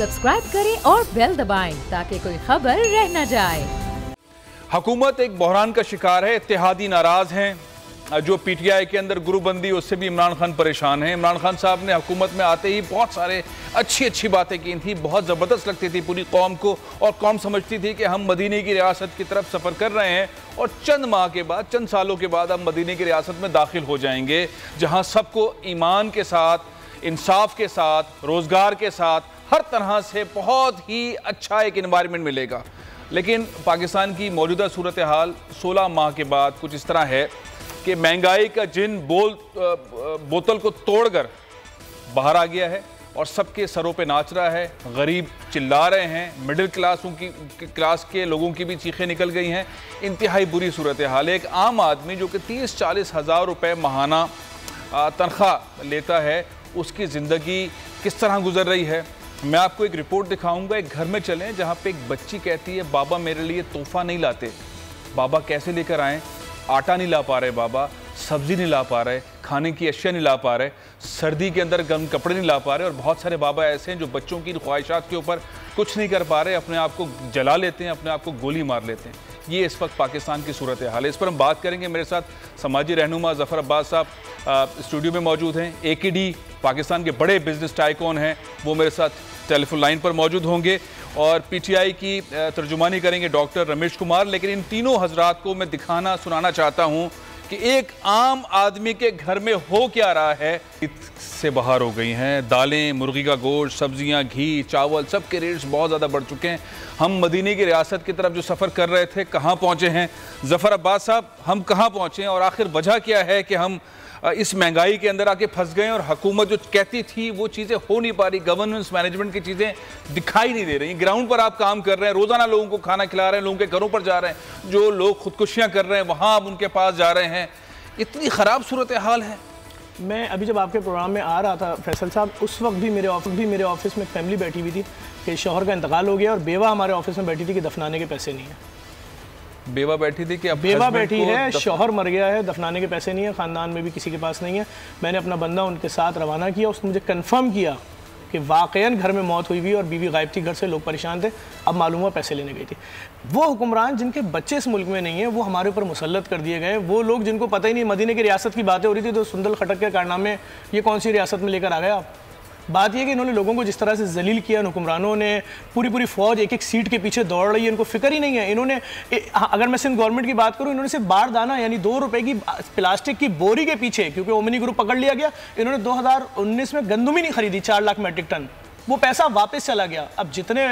Subscribe करें और bell दबाएं ताकि कोई खबर रह न जाए। हुकूमत एक बहरान का शिकार है, इत्तेहादी नाराज हैं। जो पीटीआई के अंदर ग्रुपबंदी, उससे भी इमरान खान परेशान हैं। इमरान खान साहब ने हुकूमत में आते ही बहुत सारे अच्छी बातें की थी, बहुत ज़बरदस्त लगती थी पूरी कौम को, और कौम समझती थी कि हम मदीने की रियासत की तरफ सफ़र कर रहे हैं और चंद माह के बाद, चंद सालों के बाद हम मदीने की रियासत में दाखिल हो जाएंगे, जहाँ सबको ईमान के साथ, इंसाफ के साथ, रोज़गार के साथ, हर तरह से बहुत ही अच्छा एक इन्वायरमेंट मिलेगा। लेकिन पाकिस्तान की मौजूदा सूरत हाल 16 माह के बाद कुछ इस तरह है कि महंगाई का जिन बोतल को तोड़कर बाहर आ गया है और सबके सरों पे नाच रहा है। गरीब चिल्ला रहे हैं, मिडिल क्लास के लोगों की भी चीखें निकल गई हैं। इंतहाई बुरी सूरत हाल है। एक आम आदमी जो कि 30-40 हज़ार रुपये माहाना तनख्वाह लेता है, उसकी ज़िंदगी किस तरह गुजर रही है। मैं आपको एक रिपोर्ट दिखाऊंगा। एक घर में चलें जहाँ पे एक बच्ची कहती है, बाबा मेरे लिए तोहफा नहीं लाते। बाबा कैसे लेकर आएँ? आटा नहीं ला पा रहे बाबा, सब्ज़ी नहीं ला पा रहे, खाने की अशिया नहीं ला पा रहे, सर्दी के अंदर गर्म कपड़े नहीं ला पा रहे। और बहुत सारे बाबा ऐसे हैं जो बच्चों की ख्वाहिशात के ऊपर कुछ नहीं कर पा रहे, अपने आप को जला लेते हैं, अपने आप को गोली मार लेते हैं। ये इस वक्त पाकिस्तान की सूरत हाल है। इस पर हम बात करेंगे। मेरे साथ समाजी रहनुमा ज़फ़र अब्बास साहब स्टूडियो में मौजूद हैं। AKD पाकिस्तान के बड़े बिजनेस टाइकॉन हैं, वो मेरे साथ टेलीफोन लाइन पर मौजूद होंगे। और PTI की तर्जुमानी करेंगे डॉक्टर रमेश कुमार। लेकिन इन तीनों हजरात को मैं दिखाना सुनाना चाहता हूँ कि एक आम आदमी के घर में हो क्या रहा है। से बाहर हो गई हैं दालें, मुर्गी का गोश्त, सब्जियां, घी, चावल, सब के रेट्स बहुत ज़्यादा बढ़ चुके हैं। हम मदीने की रियासत की तरफ जो सफ़र कर रहे थे, कहाँ पहुँचे हैं? ज़फ़र अब्बास साहब, हम कहाँ पहुँचे हैं और आखिर वजह क्या है कि हम इस महंगाई के अंदर आके फंस गए और हुकूमत जो कहती थी वो चीज़ें हो नहीं पा रही, गवर्नेंस मैनेजमेंट की चीज़ें दिखाई नहीं दे रही। ग्राउंड पर आप काम कर रहे हैं, रोज़ाना लोगों को खाना खिला रहे हैं, लोगों के घरों पर जा रहे हैं, जो लोग खुदकुशियाँ कर रहे हैं वहाँ आप उनके पास जा रहे हैं। इतनी ख़राब सूरत हाल है। मैं अभी जब आपके प्रोग्राम में आ रहा था फैसल साहब, उस वक्त भी मेरे ऑफिस में फैमिली बैठी हुई थी कि शौहर का इंतकाल हो गया और बेवा हमारे ऑफिस में बैठी थी कि दफनाने के पैसे नहीं है। बेवा बैठी थी कि अब बेवा बैठी है, शौहर मर गया है, दफनाने के पैसे नहीं है, ख़ानदान में भी किसी के पास नहीं है। मैंने अपना बंदा उनके साथ रवाना किया, उसने मुझे कंफर्म किया कि वाकईन घर में मौत हुई हुई और बीवी गायब थी घर से, लोग परेशान थे। अब मालूम हुआ पैसे लेने गई थी। वो हुक्मरान जिनके बच्चे इस मुल्क में नहीं है, वो हमारे ऊपर मुसल्लत कर दिए गए। वो लोग जिनको पता ही नहीं, मदीने की रियासत की बातें हो रही थी तो सुंदल खटक के कारनामे ये कौन सी रियासत में लेकर आ गए आप। बात यह कि इन्होंने लोगों को जिस तरह से जलील किया, हुक्मरानों ने पूरी फौज एक सीट के पीछे दौड़ रही है, इनको फिक्र ही नहीं है। इन्होंने अगर मैं सिंध गवर्नमेंट की बात करूं, इन्होंने सिर्फ बार दाना यानी 2 रुपए की प्लास्टिक की बोरी के पीछे, क्योंकि ओमनी ग्रुप पकड़ लिया गया, इन्होंने 2019 में गंदम ही नहीं खरीदी 4 लाख मेट्रिक टन। वो पैसा वापस चला गया। अब जितने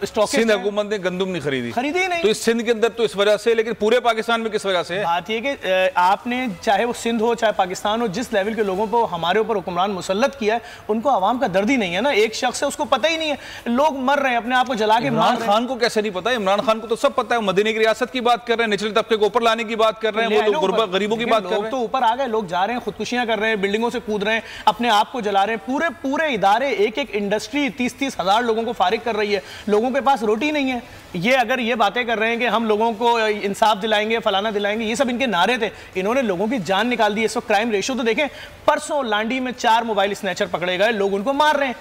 स्टॉक सिंध हुकूमत ने गंदम नहीं खरीदी ही नहीं, तो इस सिंध के अंदर तो इस वजह से, लेकिन पूरे पाकिस्तान में किस वजह से है? बात ये कि आपने चाहे वो सिंध हो चाहे पाकिस्तान हो, जिस लेवल के लोगों को हमारे ऊपर हुक्मरान मुसल्लत किया है, उनको आवाम का दर्द ही नहीं है ना। एक शख्स है, उसको पता ही नहीं है, लोग मर रहे हैं, अपने आप को जला के। इमरान खान को कैसे नहीं पता? इमरान खान को तो सब पता है। मदीने की रियासत की बात कर रहे हैं, निचले तबके को ऊपर लाने की बात कर रहे हैं, वो लोग गरीबों की बात कर रहे हैं। तो ऊपर आ गए, लोग जा रहे हैं, खुदकुशियां कर रहे हैं, बिल्डिंगों से कूद रहे हैं, अपने आप को जला रहे हैं। पूरे इदारे, एक इंडस्ट्री 30-30 हज़ार लोगों को फारिग कर रही है। लोगों के पास रोटी नहीं है। ये अगर ये बातें कर रहे हैं कि हम लोगों को इंसाफ दिलाएंगे, फलाना दिलाएंगे, ये सब इनके नारे थे। इन्होंने लोगों की जान निकाल दी। इसको क्राइम रेशियो तो देखें, परसों लांडी में 4 मोबाइल स्नैचर पकड़े गए, लोग उनको मार रहे हैं।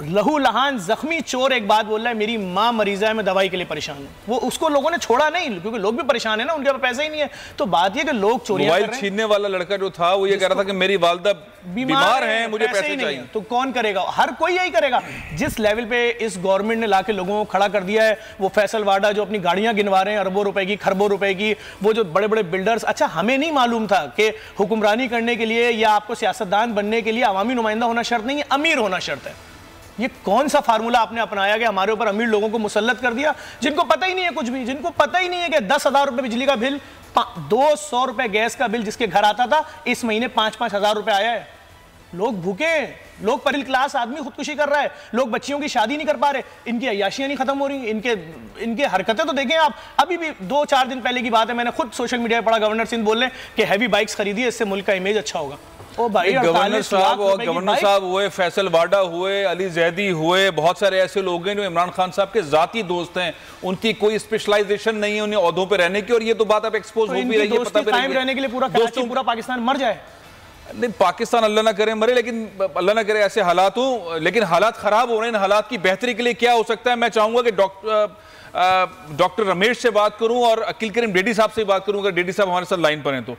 लहू लहान जख्मी चोर एक बात बोल रहा है, मेरी माँ मरीजा है, मैं दवाई के लिए परेशान हूँ। वो उसको लोगों ने छोड़ा नहीं, क्योंकि लोग भी परेशान है ना, उनके पास पैसा ही नहीं है। तो बात ये कि लोग चोरियां कर रहे हैं। मोबाइल छीनने वाला लड़का जो था वो ये कह रहा था कि मेरी वालदा बीमार है, मुझे पैसे चाहिए। तो कौन करेगा? हर कोई यही करेगा। जिस लेवल पे इस गवर्नमेंट ने लाके लोगों को खड़ा कर दिया है, वो फैसल वाडा जो अपनी गाड़ियां गिनवा रहे हैं अरबों रुपए की, खरबों रुपए की, वो जो बड़े बड़े बिल्डर्स। अच्छा, हमें नहीं मालूम था कि हुक्मरानी करने के लिए या आपको सियासतदान बनने के लिए अवामी नुमाइंदा होना शर्त नहीं है, अमीर होना शर्त है। ये कौन सा फार्मूला आपने अपनाया कि हमारे ऊपर अमीर लोगों को मुसल्लत कर दिया, जिनको पता ही नहीं है कुछ भी, जिनको पता ही नहीं है कि 10,000 रुपए बिजली का बिल, 200 रुपए गैस का बिल जिसके घर आता था, इस महीने 5-5 हज़ार रुपए आया है। लोग भूखे हैं, लोग परिल क्लास आदमी खुदकुशी कर रहा है, लोग बच्चियों की शादी नहीं कर पा रहे, इनकी अय्याशियां नहीं खत्म हो रही, इनके हरकतें तो देखें आप। अभी भी 2-4 दिन पहले की बात है, मैंने खुद सोशल मीडिया पर पढ़ा, गवर्नर सिंध बोल रहे हैं कि हैवी बाइक्स खरीदी, इससे मुल्क का इमेज अच्छा होगा। ओ भाई, गवर्नर साहब हुए, फैसल वाडा हुए, अली जैदी हुए, बहुत सारे ऐसे लोग हैं जो इमरान खान साहब के जाती दोस्त हैं, उनकी कोई स्पेशलाइजेशन नहीं है उन्हें ओहदों पे रहने की, और ये तो बात अब एक्सपोज हो भी रही है, पता भी रहने के लिए पूरा पाकिस्तान मर जाए। नहीं, पाकिस्तान अल्लाह ना करे मरे, लेकिन अल्लाह ना करे ऐसे हालात हो, लेकिन हालात खराब हो रहे हैं। इन हालात की बेहतरी के लिए क्या हो सकता है? मैं चाहूंगा कि डॉक्टर रमेश से बात करूं और अकील करीम डेडी साहब से बात करूं, अगर डेडी साहब हमारे साथ लाइन पर हैं तो।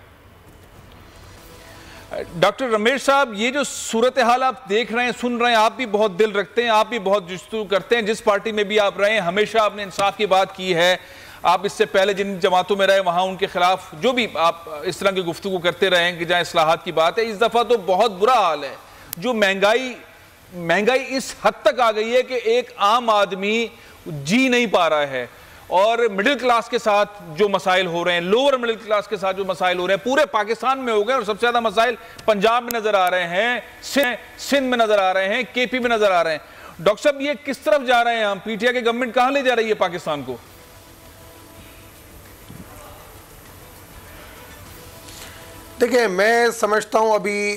डॉक्टर रमेश साहब, ये जो सूरत हाल आप देख रहे हैं, सुन रहे हैं, आप भी बहुत दिल रखते हैं, आप भी बहुत जुस्तजू करते हैं, जिस पार्टी में भी आप रहे हैं हमेशा आपने इंसाफ की बात की है। आप इससे पहले जिन जमातों में रहे वहां उनके खिलाफ जो भी आप इस तरह की गुफ्तगू करते रहे कि जहां इस्लाहात की बात है। इस दफा तो बहुत बुरा हाल है, जो महंगाई इस हद तक आ गई है कि एक आम आदमी जी नहीं पा रहा है, और मिडिल क्लास के साथ जो मसाइल हो रहे हैं, लोअर मिडिल क्लास के साथ जो मसाइल हो रहे हैं, पूरे पाकिस्तान में हो गए, और सबसे ज्यादा मसाइल पंजाब में नजर आ रहे हैं, सिंध में नजर आ रहे हैं, केपी में नजर आ रहे हैं। डॉक्टर साहब, ये किस तरफ जा रहे हैं हम? पीटीआई की गवर्नमेंट कहां ले जा रही है पाकिस्तान को? देखिए, मैं समझता हूं अभी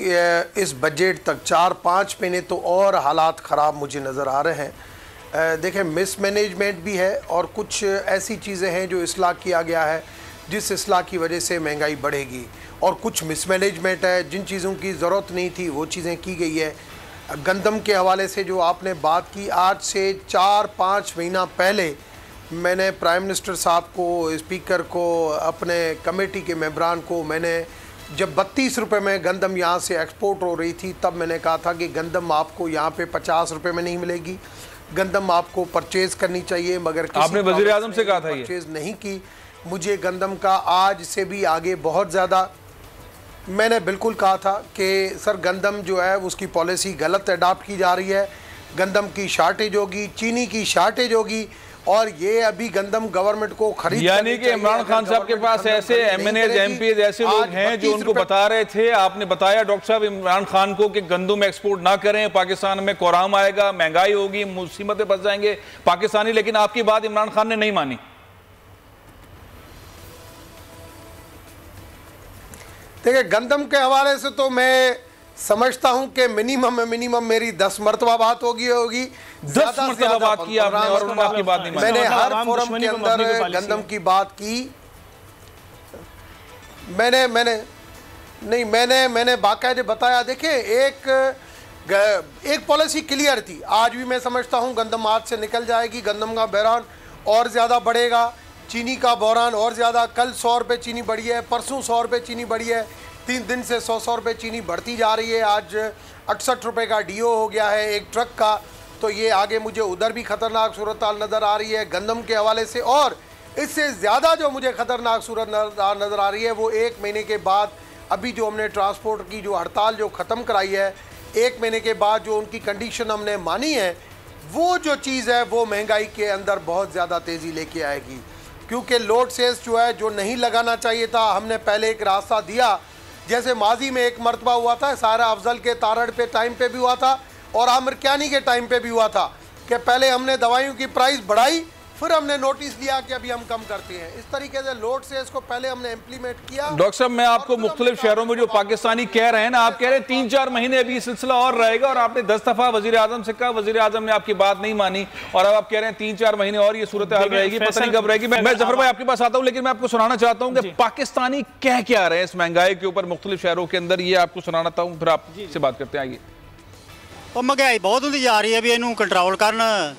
इस बजट तक 4-5 महीने तो और हालात ख़राब मुझे नज़र आ रहे हैं। देखिए, मिसमैनेजमेंट भी है और कुछ ऐसी चीज़ें हैं जो इस्लाह किया गया है जिस इस्लाह की वजह से महंगाई बढ़ेगी, और कुछ मिसमैनेजमेंट है, जिन चीज़ों की ज़रूरत नहीं थी वो चीज़ें की गई है। गंदम के हवाले से जो आपने बात की, आज से 4-5 महीना पहले मैंने प्राइम मिनिस्टर साहब को, स्पीकर को, अपने कमेटी के मेंबरान को, मैंने जब 32 रुपये में गंदम यहाँ से एक्सपोर्ट हो रही थी तब मैंने कहा था कि गंदम आपको यहाँ पे 50 रुपये में नहीं मिलेगी, गंदम आपको परचेज़ करनी चाहिए, मगर आपने वज़ीर आज़म से कहा था ये परचेज़ नहीं की। मुझे गंदम का आज से भी आगे बहुत ज़्यादा, मैंने बिल्कुल कहा था कि सर गंदम जो है उसकी पॉलिसी गलत अडाप्ट की जा रही है, गंदम की शार्टेज होगी, चीनी की शार्टेज होगी, और ये अभी गंदम गवर्नमेंट को खरीद, यानी कि इमरान खान साहब के पास ऐसे एमएनएज एमपीज ऐसे लोग हैं जो उनको बता रहे थे, आपने बताया डॉक्टर साहब इमरान खान को कि गंदम एक्सपोर्ट ना करें, पाकिस्तान में कोराम आएगा, महंगाई होगी, मुसीबतें फंस जाएंगे पाकिस्तानी, लेकिन आपकी बात इमरान खान ने नहीं मानी। देखिए, गंदम के हवाले से तो मैं समझता हूं कि मिनिमम मेरी 10 मरतबा बात होगी 10 मरतबा बात की आपने और उन्होंने आपकी बात नहीं मानी। मैंने हर फोरम के अंदर गंदम की बात की। मैंने बाकायदे बताया। देखिए, एक पॉलिसी क्लियर थी। आज भी मैं समझता हूं गंदम हाथ से निकल जाएगी, गंदम का बहरान और ज़्यादा बढ़ेगा, चीनी का बहरान और ज़्यादा। कल 100 रुपये चीनी बढ़ी है, परसों 100 रुपये चीनी बढ़ी है, 3 दिन से 100 रुपये चीनी बढ़ती जा रही है। आज 68 रुपये का डीओ हो गया है एक ट्रक का। तो ये आगे मुझे उधर भी ख़तरनाक सूरत नज़र आ रही है गंदम के हवाले से। और इससे ज़्यादा जो मुझे ख़तरनाक सूरत नज़र आ रही है वो 1 महीने के बाद, अभी जो हमने ट्रांसपोर्ट की जो हड़ताल जो ख़त्म कराई है, 1 महीने के बाद जो उनकी कंडीशन हमने मानी है, वो जो चीज़ है वो महंगाई के अंदर बहुत ज़्यादा तेज़ी लेके आएगी। क्योंकि लोड सेस जो है, जो नहीं लगाना चाहिए था, हमने पहले एक रास्ता दिया। जैसे माजी में एक मरतबा हुआ था, सारा अफजल के तारड़ पे टाइम पे भी हुआ था और आमिर कियानी के टाइम पे भी हुआ था कि पहले हमने दवाइयों की प्राइस बढ़ाई, फिर हमने नोटिस दिया कि अभी हम कम करते हैं। इस तरीके से लोड से इसको पहले हमने इम्प्लीमेंट किया। डॉक्टर साहब, मैं आपको मुख्तलिफ शहरों में जो पाकिस्तानी कह रहे हैं ना, आप कह रहे हैं 3-4 महीने अभी सिलसिला और रहेगा, और आपने 10 दफा वजीर आजम से कहा, वजीर आजम ने आपकी बात नहीं मानी, और अब आप कह रहे हैं 3-4 महीने और ये सूरत हाल रहेगी, पता नहीं कब रहेगी। मैं जफर भाई आपके पास आता हूँ, लेकिन मैं आपको सुनाना चाहता हूँ कि पाकिस्तानी कह क्या रहे हैं इस महंगाई के ऊपर मुख्तलिफ शहरों के अंदर, ये आपको सुनाना था, फिर आपसे बात करते हैं। आइए। महंगाई बहुत होती जा रही है, भी इनू कंट्रोल करना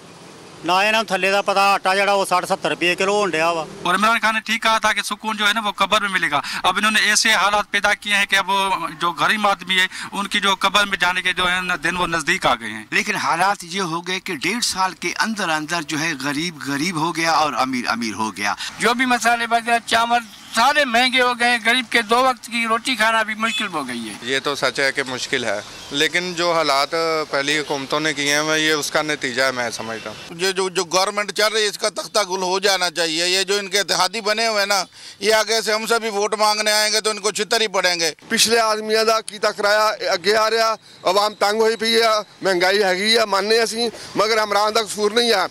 ना, इन्होंने थले का पता, आटा जड़ा वो 60-70 रुपये किलो हो रहा वा। और इमरान खान ने ठीक कहा था कि सुकून जो है ना वो कब्र में मिलेगा। अब इन्होंने ऐसे हालात पैदा किए हैं कि अब वो जो गरीब आदमी है उनकी जो कब्र में जाने के जो है ना दिन वो नजदीक आ गए हैं। लेकिन हालात ये हो गए कि 1.5 साल के अंदर अंदर जो है गरीब गरीब हो गया और अमीर अमीर हो गया। जो भी मसाले वगैरह चावल सारे महंगे हो गए, गरीब के 2 वक्त की रोटी खाना भी मुश्किल हो गई है। ये तो सच है कि मुश्किल है, लेकिन जो हालात पहली हुकूमतों ने किए हैं ये उसका नतीजा है, मैं समझता हूँ। ये जो गवर्नमेंट चल रही है इसका तख्ता गुल हो जाना चाहिए। ये जो इनके इत्तेहादी बने हुए हैं ना, ये आगे से हमसे भी वोट मांगने आएंगे तो इनको छितर ही पड़ेंगे। पिछले आदमियों का कीता किराया अगे आ रहा, आवाम तंग हुई पई है, महंगाई हैगी है, मानने असीं, मगर इमरान दा कसूर नहीं है।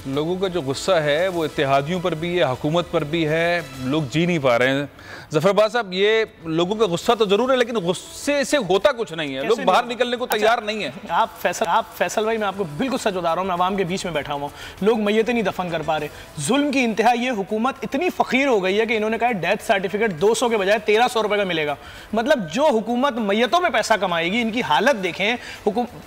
लोगों का जो गुस्सा है वो इत्तेहादियों पर भी है, हुकूमत पर भी है, लोग जी नहीं पा रहे हैं। ज़फ़रबाज़ साहब, ये लोगों का गुस्सा तो जरूर है, लेकिन गुस्से से होता कुछ नहीं है, लोग बाहर निकलने को तैयार नहीं है। आप फैसल भाई, मैं आपको बिल्कुल सच बता रहा हूँ, मैं आवाम के बीच में बैठा हुआ हूँ, लोग मैयतें नहीं दफन कर पा रहे। जुल्म की इंतहा, ये हुकूमत इतनी फ़कीर हो गई है कि इन्होंने कहा डेथ सर्टिफिकेट 200 के बजाय 1300 रुपये का मिलेगा। मतलब जो हुकूमत मैयतों में पैसा कमाएगी, इनकी हालत देखें।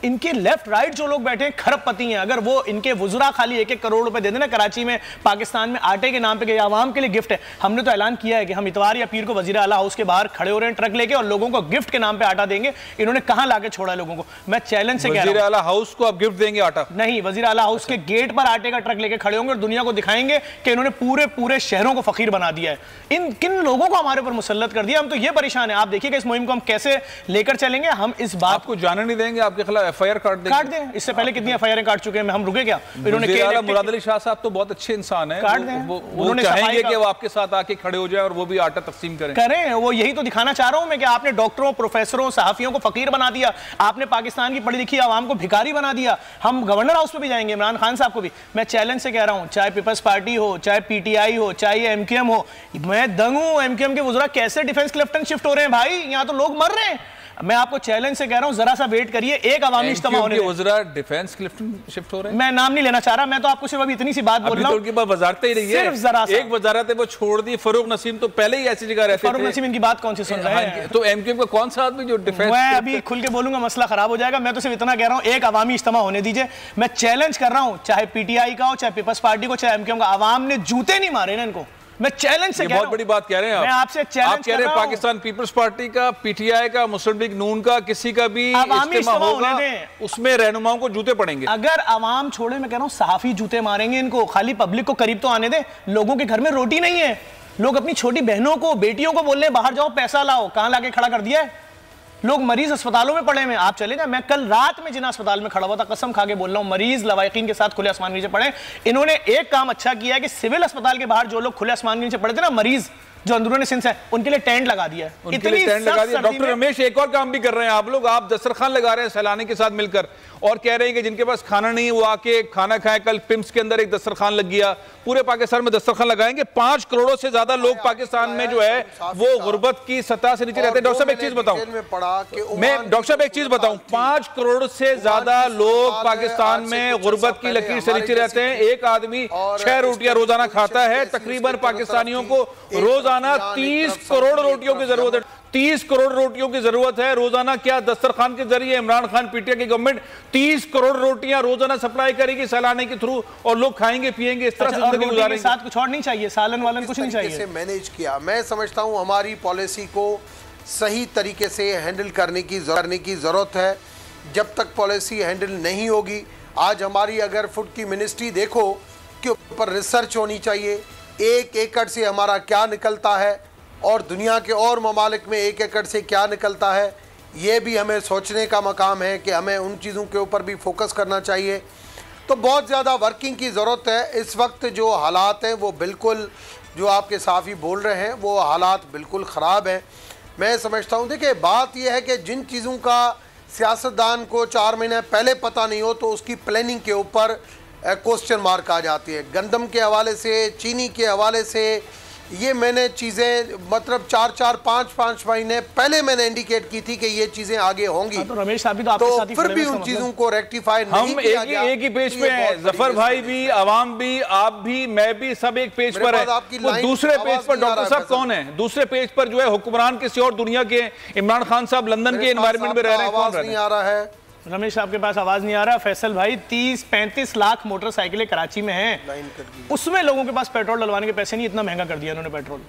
इनके लेफ्ट राइट जो लोग बैठे हैं खरबपति हैं, अगर वो इनके वुज़रा खाली 1-1 करोड़ रुपए दे देना कराची में, पाकिस्तान में आटे के नाम पे, कि आवाम के लिए गिफ्ट है। हमने तो ऐलान किया है कि हम इतवार या पीर को वज़ीर आला हाउस के बाहर खड़े हो रहे हैं ट्रक लेके, और लोगों को गिफ्ट के नाम पे आटा देंगे। इन्होंने कहां लाके छोड़ा है लोगों को? मैं चैलेंज से कह रहा हूं, वज़ीर आला हाउस को आप गिफ्ट देंगे आटा? नहीं, वज़ीर आला हाउस के गेट पर आटे का ट्रक लेके खड़े होंगे और दुनिया को दिखाएंगे कि इन्होंने पूरे शहरों को फकीर बना दिया है। किन लोगों को हमारे ऊपर मुसल्लत कर दिया। हम तो ये परेशान है। आप देखिएगा इस मुहिम को हम कैसे लेकर चलेंगे। हम इस बात को जाने नहीं देंगे, आपके खिलाफ FIR काट दें। इससे पहले कितनी FIR काट चुके हैं, हम रुके क्या? इन्होंने मुराद अली शाह साहब तो बहुत अच्छे इंसान है, वो चाहेंगे कि वो आपके साथ आके खड़े हो जाए और वो भी आटा तकसीम करें। वो यही तो दिखाना चाह रहा हूं मैं कि आपने डॉक्टरों, प्रोफेसरों, सहाफियों को फकीर बना दिया, आपने पाकिस्तान की पढ़ी लिखी आवाम को भिखारी बना दिया। हम गवर्नर हाउस पे भी जाएंगे, इमरान खान साहब को भी मैं चैलेंज से कह रहा हूं, चाहे पीपल्स पार्टी हो, चाहे PTI हो, चाहे MQM हो, मैं दंग हूं MQM के वुज़रा कैसे डिफेंस के लेफ्टिनेंट शिफ्ट हो रहे हैं भाई, यहां तो लोग मर रहे हैं। मैं आपको चैलेंज से कह रहा हूं, जरा सा वेट करिए, एक अवामी इज्तिमा होने दें। वज़रा डिफेंस के लेफ्टिनेंट शिफ्ट हो रहे हैं। मैं नाम नहीं लेना चाह रहा, मैं तो आपको सिर्फ अभी इतनी सी बात बोल रहा हूं। उनकी बात वजारतें ही नहीं है, सिर्फ जरा सा एक वजारत है वो छोड़ दी। फारूक नसीम तो पहले ही ऐसी जगह रहते थे। फारूक नसीम इनकी बात कौन सी सुन रहे हैं? तो MQM का कौन सा आदमी जो डिफेंस? मैं अभी खुल के बोलूंगा मसला खराब हो जाएगा। मैं तो सिर्फ इतना कह रहा हूं, एक अवामी इज्तिमा होने दीजिए। मैं चैलेंज कर रहा हूं, चाहे PTI का हो, चाहे पीपल्स पार्टी को, चाहे MQM का, आवाम ने जूते नहीं मारे ना इनको। मैं चैलेंज से बहुत बड़ी बात कह रहे हैं आप। मैं आपसे चैलेंज आप कह रहे हैं पाकिस्तान पीपल्स पार्टी का, PTI का, मुस्लिम लीग नून का, किसी का भी इज्तिमा होगा, उसमें रहनुमाओं को जूते पड़ेंगे। अगर आवाम छोड़े, मैं कह रहा हूं सहाफी जूते मारेंगे इनको। खाली पब्लिक को करीब तो आने दे। लोगों के घर में रोटी नहीं है, लोग अपनी छोटी बहनों को, बेटियों को बोल रहे हैं बाहर जाओ पैसा लाओ। कहां लाके खड़ा कर दिया है? लोग मरीज अस्पतालों में पड़े हैं। आप चले जाए, मैं कल रात में जिना अस्पताल में खड़ा हुआ था, कसम खा के बोल रहा हूं, मरीज लवायकीन के साथ खुले आसमान नीचे पड़े। इन्होंने एक काम अच्छा किया है कि सिविल अस्पताल के बाहर जो लोग खुले आसमान नीचे पड़े थे ना, मरीज जो अंदरूनी सिंस है, उनके लिए टेंट लगा दिया है। उनके लिए टेंट लगा दिया। डॉक्टर रमेश, एक और काम भी कर रहे हैं आप लोग, आप दस्तरखान लगा रहे हैं सैलानी के साथ मिलकर, और कह रहे हैं कि जिनके पास खाना नहीं है वो आके खाना खाएं। कल पिम्स के अंदर एक दस्तरखान लग गया, पूरे पाकिस्तान में दस्तरखान लगाएंगे। 5 करोड़ से ज्यादा लोग पाकिस्तान में जो है वो गुर्बत की सतह से नीचे रहते हैं। डॉक्टर साहब एक चीज बताऊं, मैं डॉक्टर साहब एक चीज बताऊं, 5 करोड़ से ज्यादा लोग पाकिस्तान में गुर्बत की लकीर से नीचे रहते हैं। एक आदमी 6 रोटियां रोजाना खाता है। तकरीबन पाकिस्तानियों को रोजाना 30 करोड़ रोटियों की जरूरत है। 30 करोड़ रोटियों की जरूरत है रोजाना। क्या दस्तरखान के जरिए इमरान खान PTI की गवर्नमेंट 30 करोड़ रोटियां रोजाना सप्लाई करेगी सैलानी के थ्रू, और लोग खाएंगे पिएंगे, इस तरह से जिंदगी गुजारेंगे। साथ कुछ और नहीं चाहिए, सालन वालन कुछ नहीं चाहिए। से मैनेज किया, मैं समझता हूं हमारी पॉलिसी को सही तरीके से हैंडल करने की जरूरत है। जब तक पॉलिसी हैंडल नहीं होगी, आज हमारी अगर फूड की मिनिस्ट्री देखो के ऊपर रिसर्च होनी चाहिए, 1 एकड़ से हमारा क्या निकलता है और दुनिया के और ममालिक में 1 एकड़ से क्या निकलता है, ये भी हमें सोचने का मकाम है कि हमें उन चीज़ों के ऊपर भी फोकस करना चाहिए। तो बहुत ज़्यादा वर्किंग की ज़रूरत है। इस वक्त जो हालात हैं वो बिल्कुल, जो आपके साफ़ी बोल रहे हैं, वो हालात बिल्कुल ख़राब हैं। मैं समझता हूँ, देखिए बात यह है कि जिन चीज़ों का सियासतदान को 4 महीने पहले पता नहीं हो तो उसकी प्लानिंग के ऊपर क्वेश्चन मार्क आ जाती है। गंदम के हवाले से, चीनी के हवाले से, ये मैंने चीज़ें मतलब 4-4, 5-5 महीने पहले मैंने इंडिकेट की थी कि ये चीज़ें आगे होंगी। तो रमेश साहब भी तो आपके साथ ही फिर भी उन चीज़ों को रेक्टिफाई नहीं किया गया। हम एक ही पेज पे हैं, जफर भाई भी, आवाम भी, आप भी, मैं भी, सब एक पेज पर है। वो दूसरे पेज पर डॉक्टर साहब कौन है? दूसरे पेज पर जो है हुक्मरान किसी और दुनिया के, इमरान खान साहब लंदन के एनवायरमेंट में रह रहे हैं, कौन नहीं आ रहा है? रमेश साहब के पास आवाज नहीं आ रहा। फैसल भाई 30-35 लाख मोटरसाइकिलें कराची में हैं, उसमें लोगों के पास पेट्रोल डलवाने के पैसे नहीं। इतना महंगा कर दिया इन्होंने पेट्रोल।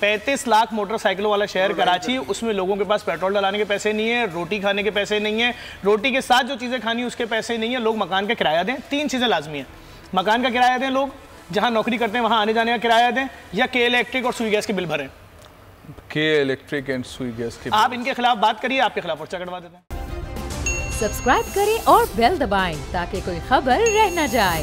35 लाख मोटरसाइकिलों वाला शहर कराची, उसमें लोगों के पास पेट्रोल डलाने के पैसे नहीं है, रोटी खाने के पैसे नहीं है, रोटी के साथ जो चीज़ें खानी उसके पैसे नहीं है। लोग मकान का किराया दें, 3 चीज़ें लाजमी हैं। मकान का किराया दें, लोग जहाँ नौकरी करते हैं वहाँ आने जाने का किराया दें, या के इलेक्ट्रिक और सुई गैस के बिल भरें। के इलेक्ट्रिक एंड सुई गैस के, आप इनके खिलाफ बात करिए, आपके खिलाफ पर्चा कटवा देते हैं। सब्सक्राइब करें और बेल दबाएं ताकि कोई खबर रह न जाए।